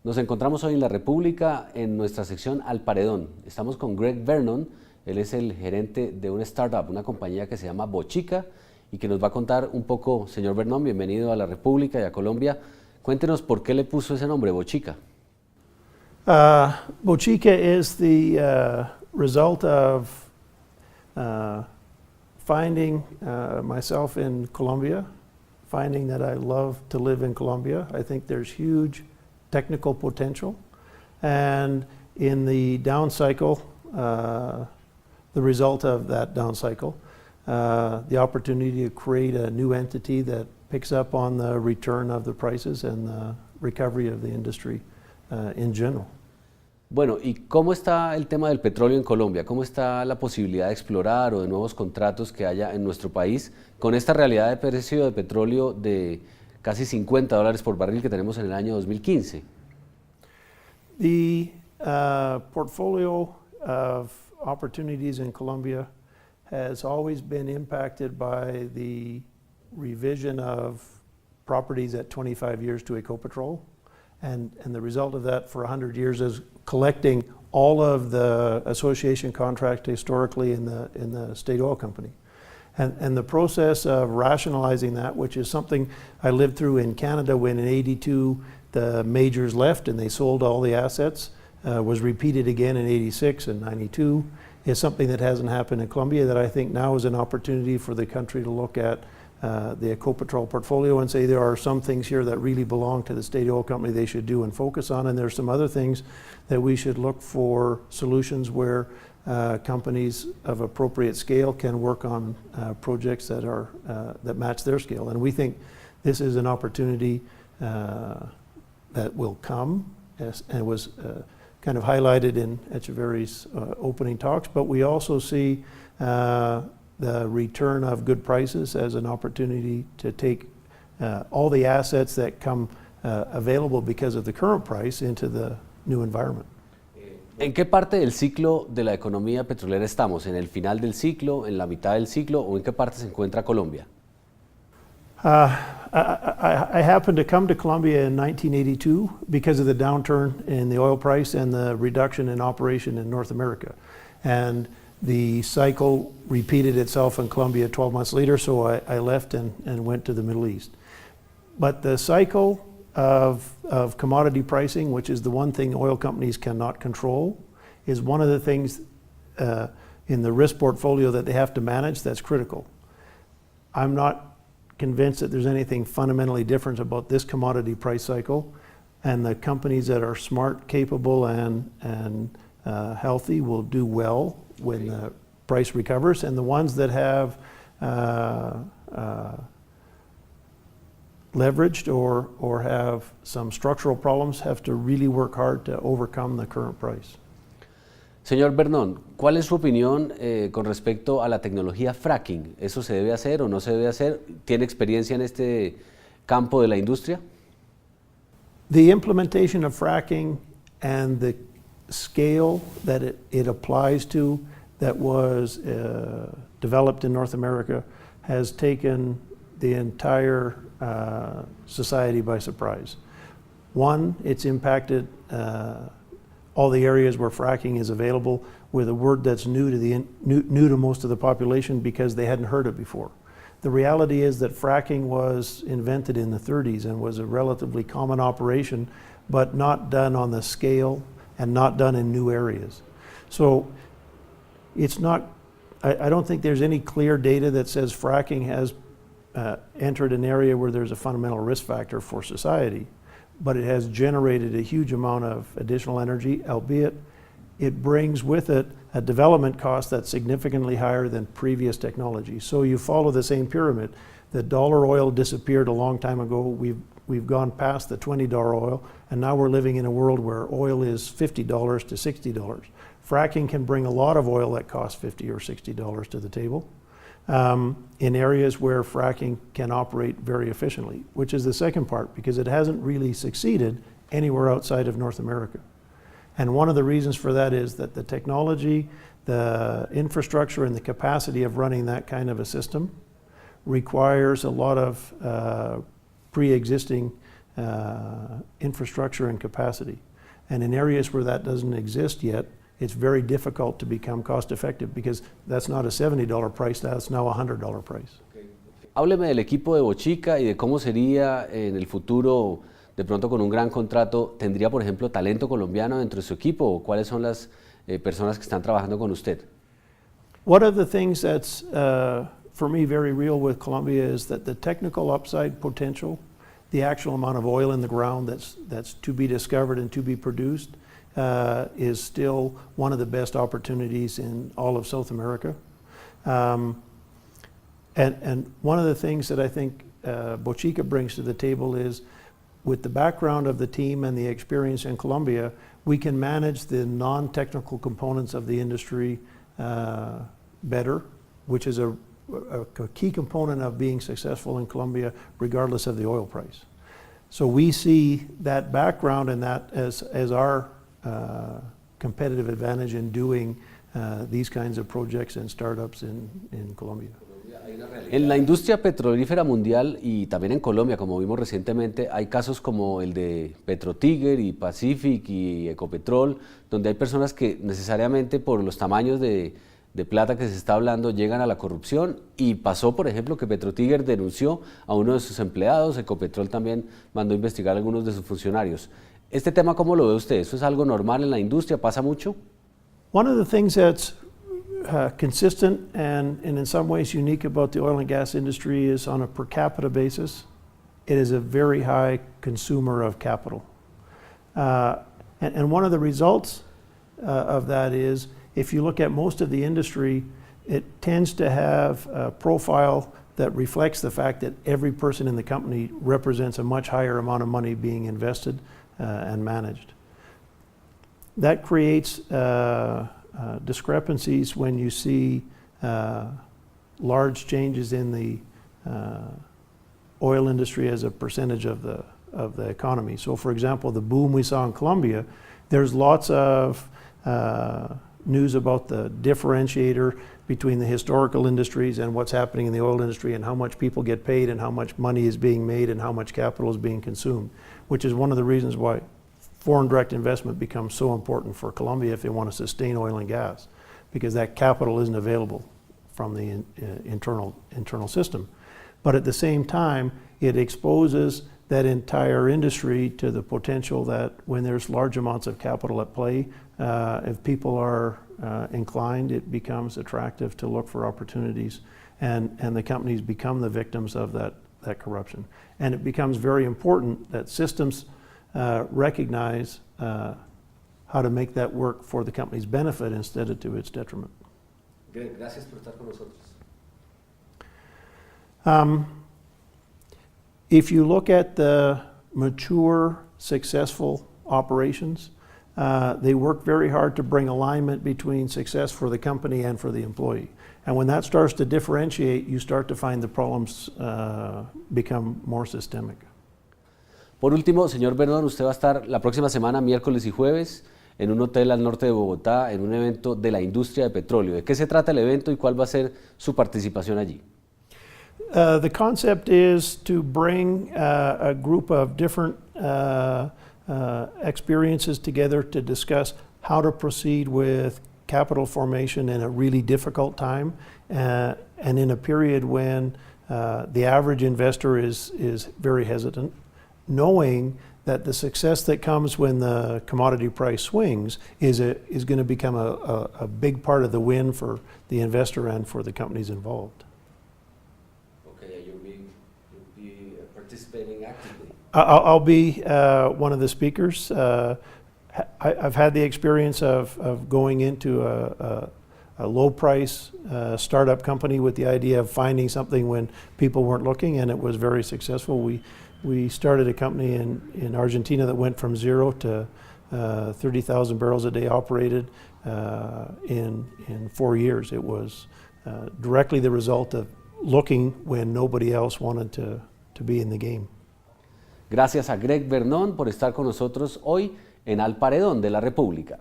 Nos encontramos hoy en la República en nuestra sección Al Paredón. Estamos con Gregg Vernon, él es el gerente de una startup, una compañía que se llama Bochica y que nos va a contar un poco. Señor Vernon, bienvenido a la República y a Colombia. Cuéntenos por qué le puso ese nombre, Bochica. Bochica is the result of finding myself in Colombia, finding that I love to live in Colombia. I think there's huge technical potential, and in the down cycle, the result of that down cycle, the opportunity to create a new entity that picks up on the return of the prices and the recovery of the industry in general. Bueno, ¿y cómo está el tema del petróleo en Colombia? ¿Cómo está la posibilidad de explorar o de nuevos contratos que haya en nuestro país con esta realidad de precio de petróleo de casi $50 por barril que tenemos en el año 2015? The portfolio of opportunities in Colombia has always been impacted by the revision of properties at 25 years to Ecopetrol. And the result of that for 100 years is collecting all of the association contract historically in the state oil company. And the process of rationalizing that, which is something I lived through in Canada when in '82 the majors left and they sold all the assets, was repeated again in '86 and '92, is something that hasn't happened in Colombia that I think now is an opportunity for the country to look at the Ecopetrol portfolio and say there are some things here that really belong to the state oil company they should do and focus on, and there's some other things that we should look for solutions where companies of appropriate scale can work on projects that are that match their scale. And we think this is an opportunity that will come, and was kind of highlighted in Echeverry's opening talks, but we also see the return of good prices as an opportunity to take all the assets that come available because of the current price into the new environment. ¿En qué parte del ciclo de la economía petrolera estamos? ¿En el final del ciclo, en la mitad del ciclo o en qué parte se encuentra Colombia? I happened to come to Colombia in 1982 because of the downturn in the oil price and the reduction in operation in North America. And the cycle repeated itself in Colombia 12 months later, so I left and went to the Middle East. But the cycle of commodity pricing, which is the one thing oil companies cannot control, is one of the things in the risk portfolio that they have to manage that's critical. I'm not convinced that there's anything fundamentally different about this commodity price cycle, and the companies that are smart, capable, and healthy will do well when the price recovers, and the ones that have leveraged or have some structural problems have to really work hard to overcome the current price. Señor Vernon, ¿cuál es su opinión con respecto a la tecnología fracking? ¿Eso se debe hacer o no se debe hacer? ¿Tiene experiencia en este campo de la industria? The implementation of fracking and the scale that it applies to, that was developed in North America, has taken the entire society by surprise. One, it's impacted all the areas where fracking is available with a word that's new to most of the population because they hadn't heard it before. The reality is that fracking was invented in the 30s and was a relatively common operation, but not done on the scale and not done in new areas. So it's not, I don't think there's any clear data that says fracking has entered an area where there's a fundamental risk factor for society, but it has generated a huge amount of additional energy, albeit it brings with it a development cost that's significantly higher than previous technology. So you follow the same pyramid. The dollar oil disappeared a long time ago. We've gone past the $20 oil, and now we're living in a world where oil is $50 to $60. Fracking can bring a lot of oil that costs $50 or $60 to the table in areas where fracking can operate very efficiently, which is the second part, because it hasn't really succeeded anywhere outside of North America. And one of the reasons for that is that the technology, the infrastructure, and the capacity of running that kind of a system requires a lot of pre-existing infrastructure and capacity. And in areas where that doesn't exist yet, it's very difficult to become cost effective because that's not a $70 price, that's now a $100 price. Hábleme del equipo de Bochica y de cómo sería en el futuro, de pronto con un gran contrato, ¿tendría, por ejemplo, talento colombiano dentro de su equipo o cuáles son las personas que están trabajando con usted? One of the things that's, for me, very real with Colombia is that the technical upside potential, the actual amount of oil in the ground that's to be discovered and to be produced, is still one of the best opportunities in all of South America. And one of the things that I think Bochica brings to the table is, with the background of the team and the experience in Colombia, we can manage the non-technical components of the industry better, which is a key component of being successful in Colombia regardless of the oil price. So we see that background and that as our competitive advantage in doing these kinds of projects and startups in Colombia. En la industria petrolífera mundial y también en Colombia, como vimos recientemente, hay casos como el de PetroTiger y Pacific y Ecopetrol, donde hay personas que necesariamente por los tamaños de plata que se está hablando llegan a la corrupción, y pasó, por ejemplo, que PetroTiger denunció a uno de sus empleados. Ecopetrol también mandó a investigar a algunos de sus funcionarios. ¿Este tema cómo lo ve usted? ¿Eso es algo normal en la industria? ¿Pasa mucho? One of the things that's consistent and in some ways unique about the oil and gas industry is, on a per capita basis, it is a very high consumer of capital. And one of the results of that is, if you look at most of the industry, it tends to have a profile that reflects the fact that every person in the company represents a much higher amount of money being invested and managed. That creates discrepancies when you see large changes in the oil industry as a percentage of the economy. So, for example, the boom we saw in Colombia, there's lots of news about the differentiator between the historical industries and what's happening in the oil industry, and how much people get paid and how much money is being made and how much capital is being consumed, which is one of the reasons why foreign direct investment becomes so important for Colombia if they want to sustain oil and gas, because that capital isn't available from the internal system. But at the same time, it exposes that entire industry to the potential that when there's large amounts of capital at play, if people are inclined, it becomes attractive to look for opportunities, and the companies become the victims of that corruption. And it becomes very important that systems recognize how to make that work for the company's benefit instead of to its detriment. Gregg, gracias por estar con nosotros. If you look at the mature, successful operations, they work very hard to bring alignment between success for the company and for the employee. And when that starts to differentiate, you start to find the problems become more systemic. Por último, señor Vernon, usted va a estar la próxima semana, miércoles y jueves, en un hotel al norte de Bogotá, en un evento de la industria de petróleo. ¿De qué se trata el evento y cuál va a ser su participación allí? The concept is to bring a group of different experiences together to discuss how to proceed with capital formation in a really difficult time, and in a period when the average investor is very hesitant, knowing that the success that comes when the commodity price swings is going to become a big part of the win for the investor and for the companies involved. Okay, you'll be participating actively. I'll be one of the speakers. I've had the experience of going into a low price startup company with the idea of finding something when people weren't looking, and it was very successful. We started a company in Argentina that went from 0 to 30,000 barrels a day operated in 4 years. It was directly the result of looking when nobody else wanted to be in the game. Gracias a Gregg Vernon por estar con nosotros hoy en Al Paredón de la República.